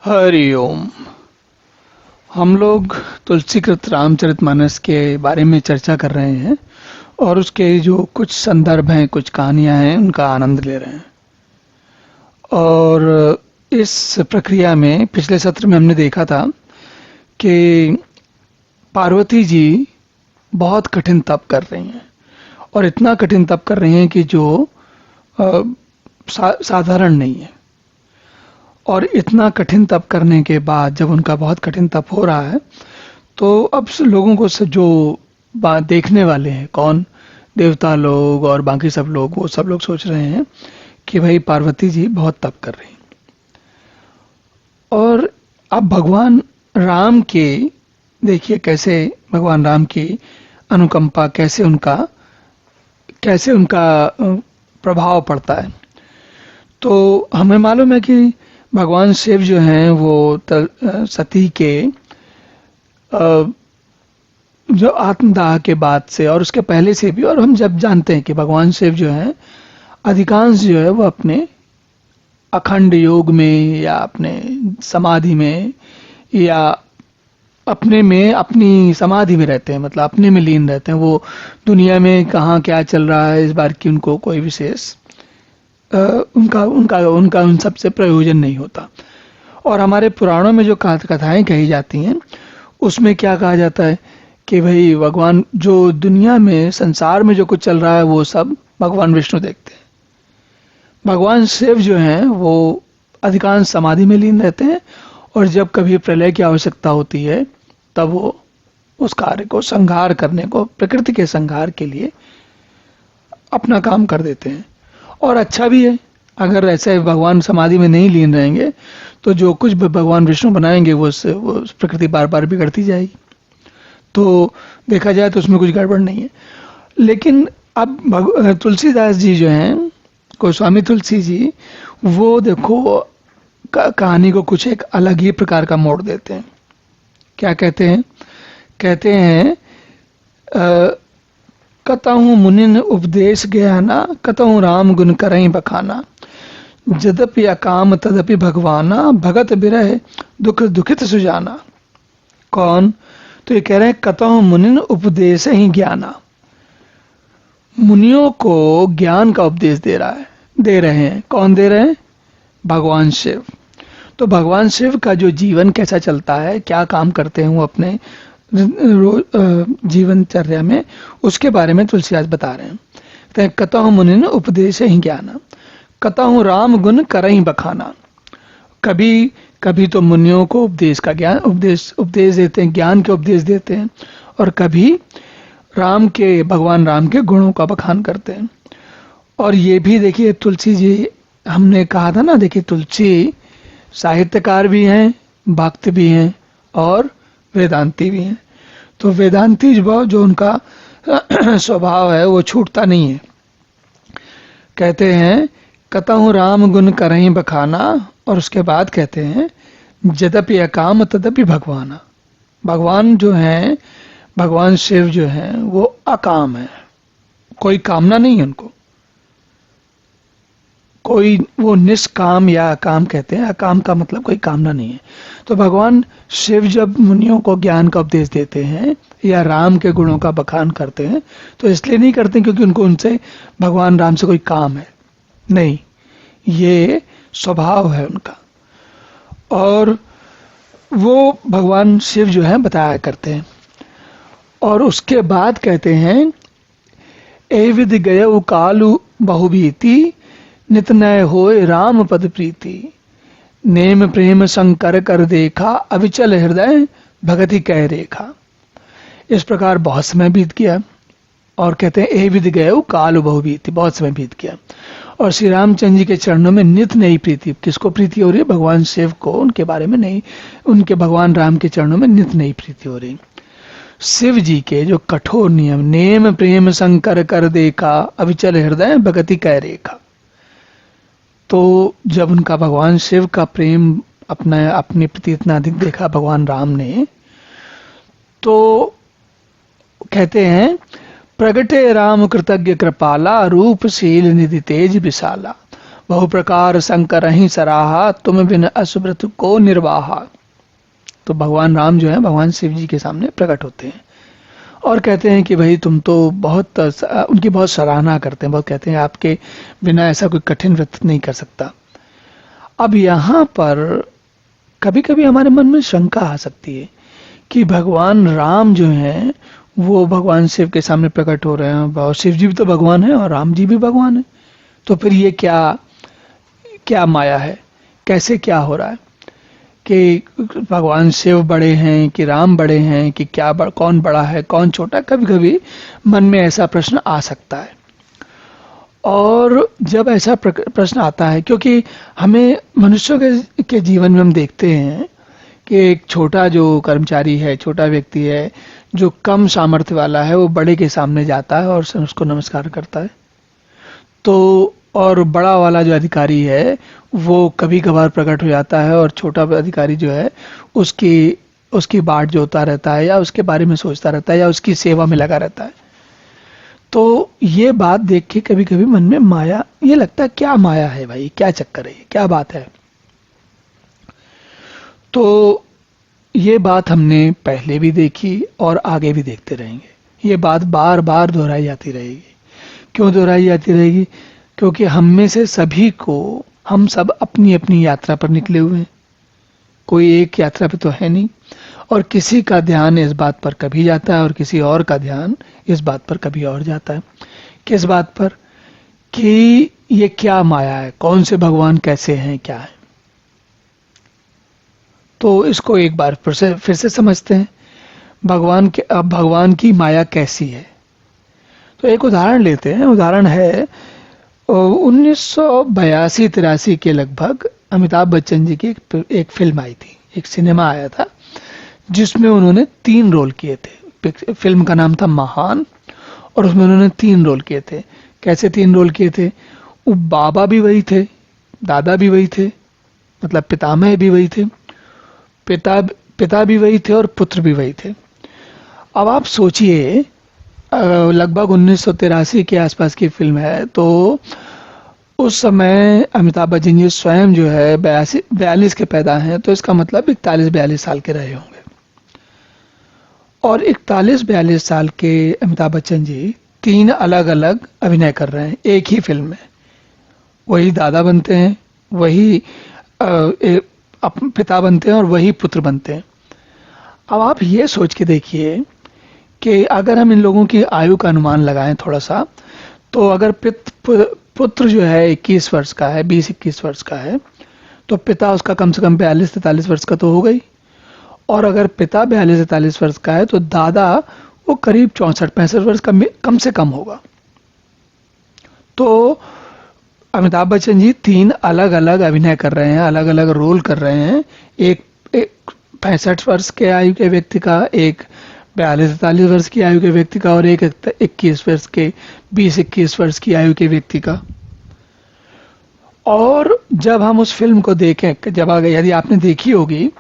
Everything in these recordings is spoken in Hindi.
हरि ओम। हम लोग तुलसीकृत रामचरितमानस के बारे में चर्चा कर रहे हैं और उसके जो कुछ संदर्भ हैं, कुछ कहानियां हैं, उनका आनंद ले रहे हैं। और इस प्रक्रिया में पिछले सत्र में हमने देखा था कि पार्वती जी बहुत कठिन तप कर रही हैं और इतना कठिन तप कर रही हैं कि जो साधारण नहीं है। और इतना कठिन तप करने के बाद जब उनका बहुत कठिन तप हो रहा है तो अब लोगों को जो बात देखने वाले हैं, कौन, देवता लोग और बाकी सब लोग, वो सब लोग सोच रहे हैं कि भाई पार्वती जी बहुत तप कर रही हैं। और अब भगवान राम के देखिए कैसे भगवान राम की अनुकंपा, कैसे उनका प्रभाव पड़ता है। तो हमें मालूम है कि भगवान शिव जो हैं वो सती के जो आत्मदाह के बाद से और उसके पहले से भी, और हम जब जानते हैं कि भगवान शिव जो हैं अधिकांश जो है वो अपने अखंड योग में या अपने समाधि में या अपने में, अपनी समाधि में रहते हैं, मतलब अपने में लीन रहते हैं। वो दुनिया में कहाँ क्या चल रहा है इस बार की उनको कोई विशेष उनका उन सबसे प्रयोजन नहीं होता। और हमारे पुराणों में जो कथाएं कही जाती हैं उसमें क्या कहा जाता है कि भाई भगवान, जो दुनिया में संसार में जो कुछ चल रहा है वो सब भगवान विष्णु देखते हैं। भगवान शिव जो हैं वो अधिकांश समाधि में लीन रहते हैं और जब कभी प्रलय की आवश्यकता होती है तब वो उस कार्य को संहार करने को, प्रकृति के संहार के लिए अपना काम कर देते हैं। और अच्छा भी है, अगर ऐसे भगवान समाधि में नहीं लीन रहेंगे तो जो कुछ भगवान विष्णु बनाएंगे वो प्रकृति बार बार बिगड़ती जाएगी। तो देखा जाए तो उसमें कुछ गड़बड़ नहीं है। लेकिन अब तुलसीदास जी जो हैं, गोस्वामी तुलसी जी, वो देखो कहानी को कुछ एक अलग ही प्रकार का मोड़ देते हैं। क्या कहते हैं? कहते हैं कतहु मुनिन उपदेश ज्ञाना, कतहु राम गुण करई बखाना, जदपि अकाम तदपि भगवाना, भगत बिरह दुख दुखित सुजाना। कौन? तो ये कह रहे हैं कतहु मुनिन उपदेश ही ज्ञाना, मुनियों को ज्ञान का उपदेश दे रहे हैं। कौन दे रहे हैं? भगवान शिव। तो भगवान शिव का जो जीवन कैसा चलता है, क्या काम करते हैं वो अपने जीवनचर्या में, उसके बारे में तुलसीदास बता रहे हैं। तो कतहु मुनिन उपदेश ही ज्ञाना, कतहु राम गुण करई बखाना। कभी कभी तो मुनियों को उपदेश का ज्ञान उपदेश देते हैं, ज्ञान के उपदेश देते हैं, और कभी भगवान राम के गुणों का बखान करते हैं। और ये भी देखिए तुलसी जी, हमने कहा था ना, देखिए तुलसी साहित्यकार भी हैं, भक्त भी हैं और वेदांती भी हैं। तो वेदांती जो उनका स्वभाव है वो छूटता नहीं है। कहते हैं कतहु राम गुण करहीं बखाना, और उसके बाद कहते हैं यद्यपि अकाम तदपि भगवाना। भगवान जो हैं, भगवान शिव जो हैं वो अकाम है, कोई कामना नहीं है उनको, कोई, वो निष्काम या अकाम कहते हैं। अकाम का मतलब कोई कामना नहीं है। तो भगवान शिव जब मुनियों को ज्ञान का उपदेश देते हैं या राम के गुणों का बखान करते हैं तो इसलिए नहीं करते क्योंकि उनको उनसे, भगवान राम से कोई काम है, नहीं, ये स्वभाव है उनका। और वो भगवान शिव जो है बताया करते हैं। और उसके बाद कहते हैं ए विद गयउ कालु बहुबीति, नित नय होए राम पद प्रीति, नेम प्रेम संकर कर देखा, अविचल हृदय भगति कह रेखा। इस प्रकार बहुत समय बीत गया और कहते हैं ए विद गयउ कालु बहुबीति, बहुत समय बीत गया और श्री रामचंद्र जी के चरणों में नित नई प्रीति। किसको प्रीति हो रही है? भगवान शिव को, उनके बारे में नहीं, उनके भगवान राम के चरणों में नित नई प्रीति हो रही। शिव जी के जो कठोर नियम, नेम प्रेम संकर कर देखा, अविचल हृदय भगति कह रेखा। तो जब उनका भगवान शिव का प्रेम अपने प्रति इतना अधिक देखा भगवान राम ने, तो कहते हैं प्रगटे राम कृतज्ञ कृपाला, रूपशील निधि तेज विशाला। बहु प्रकार शंकर ही सराहा, तुम बिन असुव्रत को निर्वाहा। तो भगवान राम जो है भगवान शिव जी के सामने प्रकट होते हैं और कहते हैं कि भाई तुम तो बहुत उनकी बहुत सराहना करते हैं, बहुत कहते हैं आपके बिना ऐसा कोई कठिन व्रत नहीं कर सकता। अब यहाँ पर कभी कभी हमारे मन में शंका आ सकती है कि भगवान राम जो हैं वो भगवान शिव के सामने प्रकट हो रहे हैं, और शिव जी भी तो भगवान है और राम जी भी भगवान है, तो फिर ये क्या क्या माया है, कैसे क्या हो रहा है कि भगवान शिव बड़े हैं कि राम बड़े हैं कि क्या कौन बड़ा है कौन छोटा, कभी कभी मन में ऐसा प्रश्न आ सकता है। और जब ऐसा प्रश्न आता है, क्योंकि हमें मनुष्यों के जीवन में हम देखते हैं कि एक छोटा जो कर्मचारी है, छोटा व्यक्ति है जो कम सामर्थ्य वाला है, वो बड़े के सामने जाता है और उसको नमस्कार करता है। तो और बड़ा वाला जो अधिकारी है वो कभी कभार प्रकट हो जाता है और छोटा अधिकारी जो है उसकी उसकी बाट जोता रहता है या उसके बारे में सोचता रहता है या उसकी सेवा में लगा रहता है। तो ये बात देख के कभी कभी मन में माया, ये लगता है क्या माया है भाई, क्या चक्कर है, क्या बात है। तो ये बात हमने पहले भी देखी और आगे भी देखते रहेंगे। ये बात बार बार दोहराई जाती रहेगी। क्यों दोहराई जाती रहेगी? क्योंकि हम में से सभी को, हम सब अपनी अपनी यात्रा पर निकले हुए हैं, कोई एक यात्रा पे तो है नहीं, और किसी का ध्यान इस बात पर कभी जाता है और किसी और का ध्यान इस बात पर कभी और जाता है। किस बात पर? कि ये क्या माया है, कौन से भगवान कैसे हैं, क्या है। तो इसको एक बार फिर से समझते हैं। भगवान की माया कैसी है। तो एक उदाहरण लेते हैं। उदाहरण है 1982-83 के लगभग अमिताभ बच्चन जी की एक फिल्म आई थी, एक सिनेमा आया था जिसमें उन्होंने 3 रोल किए थे। फिल्म का नाम था महान और उसमें उन्होंने 3 रोल किए थे। कैसे 3 रोल किए थे? वो बाबा भी वही थे, दादा भी वही थे, मतलब पितामह भी वही थे, पिता भी वही थे और पुत्र भी वही थे। अब आप सोचिए, लगभग 1983 के आसपास की फिल्म है, तो उस समय अमिताभ बच्चन जी स्वयं जो है 42 के पैदा हैं, तो इसका मतलब 41-42 साल के रहे होंगे। और 41-42 साल के अमिताभ बच्चन जी 3 अलग अलग अभिनय कर रहे हैं एक ही फिल्म में। वही दादा बनते हैं, वही पिता बनते हैं और वही पुत्र बनते हैं। अब आप ये सोच के देखिए कि अगर हम इन लोगों की आयु का अनुमान लगाएं थोड़ा सा, तो अगर पुत्र जो है 21 वर्ष का है, 20-21 वर्ष का है, तो पिता उसका कम से कम 42-43 वर्ष का तो हो गई। और अगर पिता 42-43 वर्ष का है तो दादा वो करीब 64-65 वर्ष का कम से कम होगा। तो अमिताभ बच्चन जी 3 अलग अलग अभिनय कर रहे हैं, अलग अलग रोल कर रहे हैं। एक 65 वर्ष के आयु के व्यक्ति का, एक 42-43 वर्ष की आयु के व्यक्ति का और एक 20-21 वर्ष की आयु के व्यक्ति का। और जब हम उस फिल्म को देखें, यदि आपने देखी होगी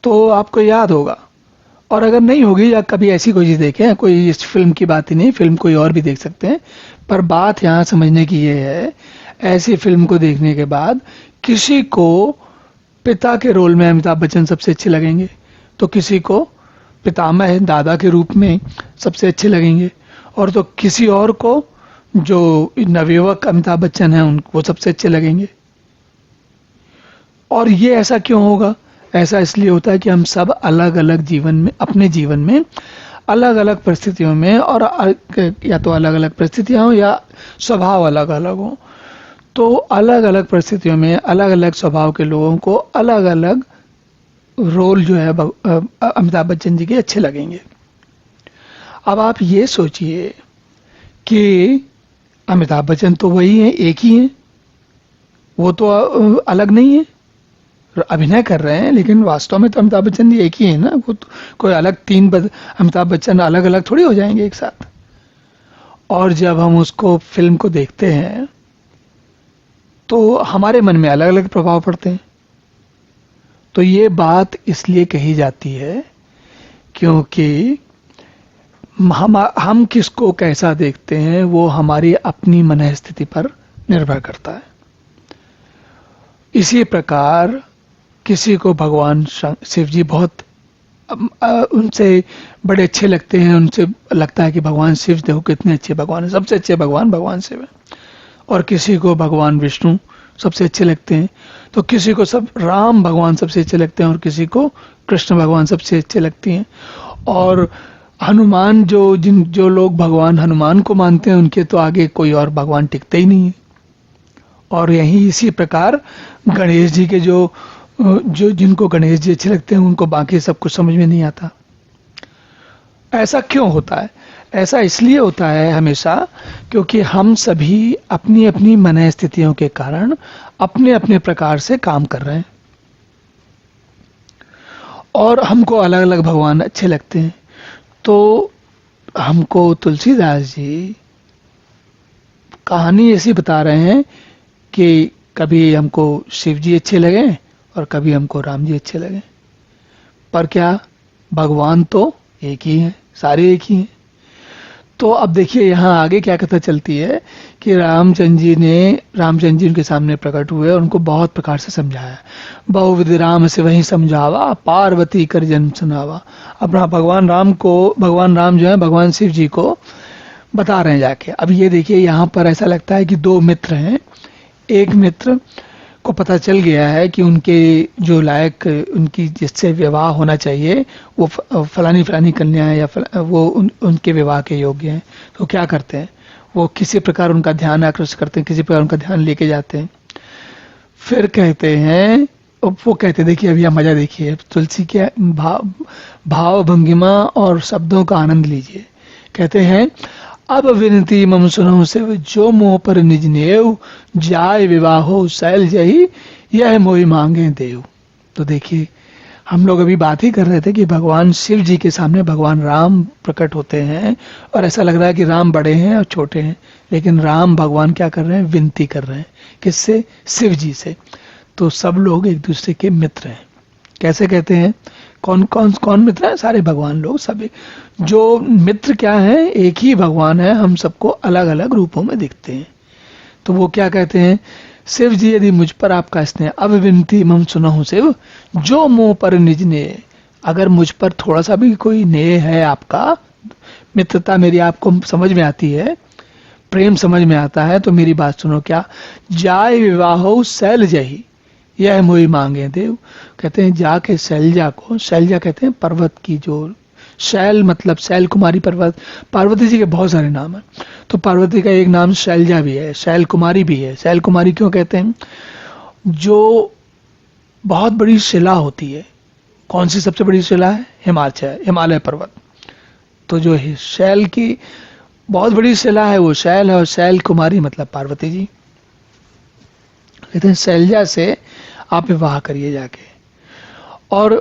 तो आपको याद होगा, और अगर नहीं होगी या कभी ऐसी कोई चीज़ देखें, कोई इस फिल्म की बात ही नहीं, फिल्म कोई और भी देख सकते हैं, पर बात यहाँ समझने की ये है, ऐसी फिल्म को देखने के बाद किसी को पिता के रोल में अमिताभ बच्चन सबसे अच्छे लगेंगे, तो किसी को पितामह दादा के रूप में सबसे अच्छे लगेंगे, और तो किसी और को जो नवयुवक अमिताभ बच्चन हैं वो सबसे अच्छे लगेंगे। और ये ऐसा क्यों होगा? ऐसा इसलिए होता है कि हम सब अलग अलग जीवन में, अपने जीवन में अलग अलग परिस्थितियों में, और या तो अलग अलग परिस्थितियां हो या स्वभाव अलग अलग हो, तो अलग अलग परिस्थितियों में अलग अलग स्वभाव के लोगों को अलग अलग रोल जो है अमिताभ बच्चन जी के अच्छे लगेंगे। अब आप ये सोचिए कि अमिताभ बच्चन तो वही हैं, एक ही हैं, वो तो अलग नहीं है, अभिनय कर रहे हैं, लेकिन वास्तव में तो अमिताभ बच्चन जी एक ही है ना। वो तो कोई अलग 3 अमिताभ बच्चन अलग अलग थोड़ी हो जाएंगे एक साथ। और जब हम उसको फिल्म को देखते हैं तो हमारे मन में अलग अलग प्रभाव पड़ते हैं। तो ये बात इसलिए कही जाती है क्योंकि हम किसको कैसा देखते हैं वो हमारी अपनी मन स्थिति पर निर्भर करता है। इसी प्रकार किसी को भगवान शिव जी बहुत उनसे बड़े अच्छे लगते हैं, उनसे लगता है कि भगवान शिव देखो कितने अच्छे भगवान है, सबसे अच्छे भगवान भगवान शिव है। और किसी को भगवान विष्णु सबसे अच्छे लगते हैं, तो किसी को सब राम भगवान सबसे अच्छे लगते हैं और किसी को कृष्ण भगवान सबसे अच्छे लगती हैं। और हनुमान जो लोग भगवान हनुमान को मानते हैं उनके तो आगे कोई और भगवान टिकते ही नहीं है। और यही इसी प्रकार गणेश जी के जो जिनको गणेश जी अच्छे लगते हैं उनको बाकी सब कुछ समझ में नहीं आता। ऐसा क्यों होता है? ऐसा इसलिए होता है हमेशा क्योंकि हम सभी अपनी अपनी मन स्थितियों के कारण अपने अपने प्रकार से काम कर रहे हैं और हमको अलग अलग भगवान अच्छे लगते हैं। तो हमको तुलसीदास जी कहानी ऐसी बता रहे हैं कि कभी हमको शिव जी अच्छे लगे और कभी हमको राम जी अच्छे लगे, पर क्या भगवान तो एक ही है, सारे एक ही हैं। तो अब देखिए यहाँ आगे क्या कथा चलती है कि रामचंद्र जी उनके सामने प्रकट हुए और उनको बहुत प्रकार से समझाया। बहुविध राम से वही समझावा, पार्वती कर जन्म सुनावा। अपना भगवान राम जो है भगवान शिव जी को बता रहे हैं जाके। अब ये देखिए यहाँ पर ऐसा लगता है कि दो मित्र हैं। एक मित्र को पता चल गया है कि उनके जो लायक उनकी जिससे विवाह होना चाहिए वो फलानी फलानी कन्या है या वो उनके विवाह के योग्य हैं। तो क्या करते हैं, वो किसी प्रकार उनका ध्यान आकर्षित करते हैं, किसी प्रकार उनका ध्यान लेके जाते हैं। फिर कहते हैं, वो कहते हैं, देखिए अभी आप मजा देखिए, तुलसी के भाव भंगिमा और शब्दों का आनंद लीजिए। कहते हैं, अब विनती मम सुनो से जो मोह पर निज नेव, जाय विवाहो शैल जही यह मोहि मांगे देव। तो देखिए हम लोग अभी बात ही कर रहे थे कि भगवान शिव जी के सामने भगवान राम प्रकट होते हैं और ऐसा लग रहा है कि राम बड़े हैं और छोटे हैं, लेकिन राम भगवान क्या कर रहे हैं, विनती कर रहे हैं। किससे? शिव जी से। तो सब लोग एक दूसरे के मित्र हैं। कैसे कहते हैं? कौन मित्र है? सारे भगवान लोग सभी जो मित्र क्या है, एक ही भगवान है, हम सबको अलग अलग रूपों में दिखते हैं। तो वो क्या कहते हैं, शिव जी यदि मुझ पर आपका स्नेह, अब विनती मम सुनहु शिव जो मोह पर निज ने। अगर मुझ पर थोड़ा सा भी कोई नेह है, आपका मित्रता मेरी आपको समझ में आती है, प्रेम समझ में आता है, तो मेरी बात सुनो। क्या? जाय विवाहो शैल जही यह मोहि मांगे देव। कहते हैं जाके शैलजा को, शैलजा कहते हैं पर्वत की, जो शैल मतलब शैल कुमारी पर्वत। पार्वती जी के बहुत सारे नाम हैं, तो पार्वती का एक नाम शैलजा भी है, शैल कुमारी भी है। शैल कुमारी क्यों कहते हैं? जो बहुत बड़ी शिला होती है। कौन सी सबसे बड़ी शिला है? हिमालय पर्वत। तो जो शैल की बहुत बड़ी शिला है वो शैल है, और शैल कुमारी मतलब पार्वती जी। कहते हैं शैलजा से आप विवाह करिए जाके। और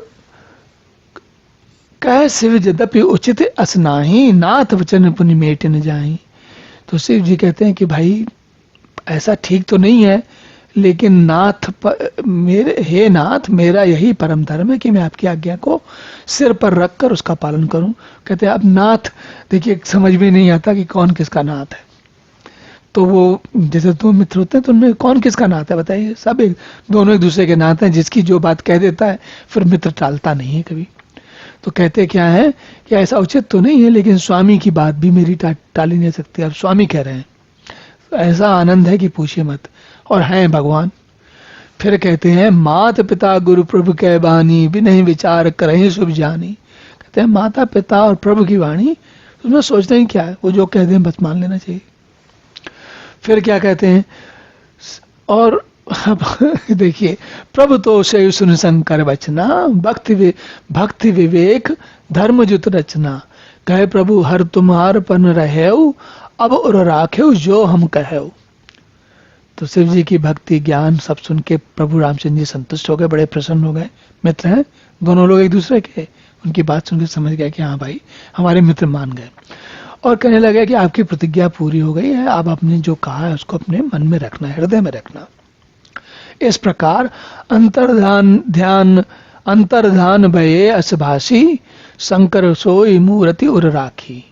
कह शिव यद्यपि उचित असनाही, नाथ वचन पुनि मेट न जाही। तो शिव जी कहते हैं कि भाई ऐसा ठीक तो नहीं है, लेकिन हे नाथ, मेरा यही परम धर्म है कि मैं आपकी आज्ञा को सिर पर रखकर उसका पालन करूं। कहते हैं अब नाथ, देखिए समझ में नहीं आता कि कौन किसका नाथ है। तो वो जैसे दो मित्र होते हैं तो उनमें कौन किसका नाथ है बताइए? सब दोनों एक दूसरे के नाथ हैं। जिसकी जो बात कह देता है फिर मित्र टालता नहीं है कभी। तो कहते क्या है कि ऐसा उचित तो नहीं है, लेकिन स्वामी की बात भी मेरी टाली नहीं सकती। अब स्वामी कह रहे हैं, ऐसा आनंद है कि पूछिए मत, और हैं भगवान। फिर कहते हैं माता पिता गुरु प्रभु कह बानी, बिनहि विचार करहि शुभ जानी। कहते हैं माता पिता और प्रभु की वाणी, उसमें सोचना ही क्या है, वो जो कह दें बस मान लेना चाहिए। फिर क्या कहते हैं, और देखिए प्रभु तो शैव सुन शंकर बचना, भक्ति विवेक धर्म जुत रचना। कहे प्रभु हर तुम्हार पन रहेऊ, अब और राखेऊ जो हम कहेऊ। तो शिव जी की भक्ति ज्ञान सब सुन के प्रभु रामचंद्र जी संतुष्ट हो गए, बड़े प्रसन्न हो गए। मित्र हैं दोनों लोग एक दूसरे के, उनकी बात सुन के समझ गया कि हाँ भाई हमारे मित्र मान गए। और कहने लगे कि आपकी प्रतिज्ञा पूरी हो गई है, आप आपने जो कहा है उसको अपने मन में रखना, हृदय में रखना। इस प्रकार अंतर्धान भये असभासी, शंकर सोई मूर्ति उर राखी।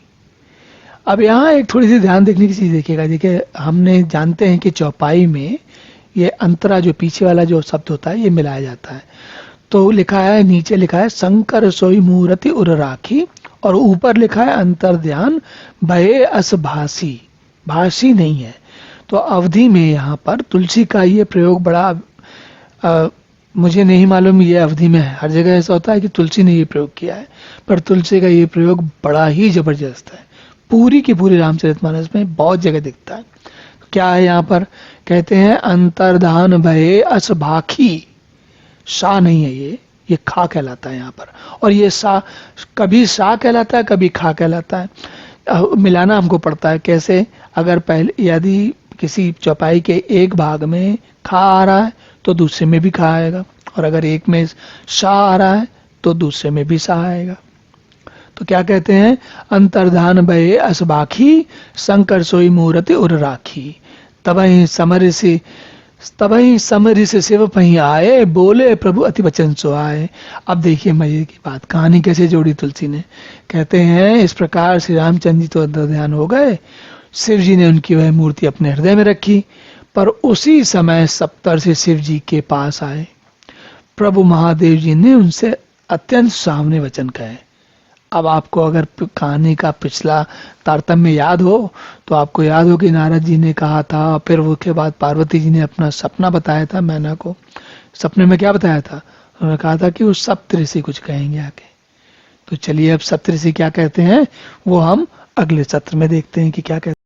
अब यहाँ एक थोड़ी सी ध्यान देखने की चीज देखिएगा। देखिए हमने जानते हैं कि चौपाई में ये अंतरा जो पीछे वाला जो शब्द होता है ये मिलाया जाता है। तो लिखा है, नीचे लिखा है शंकर सोई मूर्ति उर राखी, और ऊपर लिखा है अंतर ध्यान भये अस भासी, भासी नहीं है। तो अवधि में यहाँ पर तुलसी का ये प्रयोग बड़ा मुझे नहीं मालूम ये अवधि में है, हर जगह ऐसा होता है कि तुलसी ने ये प्रयोग किया है, पर तुलसी का ये प्रयोग बड़ा ही जबरदस्त है। पूरी की पूरी रामचरितमानस में बहुत जगह दिखता है। क्या है यहाँ पर, कहते हैं अंतर्धान भये अस भाखी, सा नहीं है ये खा कहलाता है यहाँ पर। और ये सा कभी सा कहलाता है, कभी खा कहलाता है। मिलाना हमको पड़ता है। कैसे, अगर पहले यदि किसी चौपाई के एक भाग में खा आ रहा है तो दूसरे में भी खा आएगा, और अगर एक में सा आ रहा है तो दूसरे में भी सा आएगा। तो क्या कहते हैं, अंतर्धान भये अस भाखी, शंकर सोई मूर्ति उर राखी, तबहि समरि से शिव पही आए, बोले प्रभु अति वचन सो आए। अब देखिए मजे की बात, कहानी कैसे जोड़ी तुलसी ने। कहते हैं इस प्रकार श्री रामचंद्र जी तो अंतर्ध्यान हो गए, शिव जी ने उनकी वह मूर्ति अपने हृदय में रखी, पर उसी समय सप्तर्षि शिव जी के पास आए। प्रभु महादेव जी ने उनसे अत्यंत सामने वचन कहे। अब आपको अगर कहानी का पिछला तारतम्य याद हो तो आपको याद हो कि नारद जी ने कहा था, फिर उसके बाद पार्वती जी ने अपना सपना बताया था मैना को। सपने में क्या बताया था, उन्होंने कहा था कि वो सप्तऋषि कुछ कहेंगे आके। तो चलिए अब सप्तऋषि क्या कहते हैं वो हम अगले सत्र में देखते हैं कि क्या कहते हैं।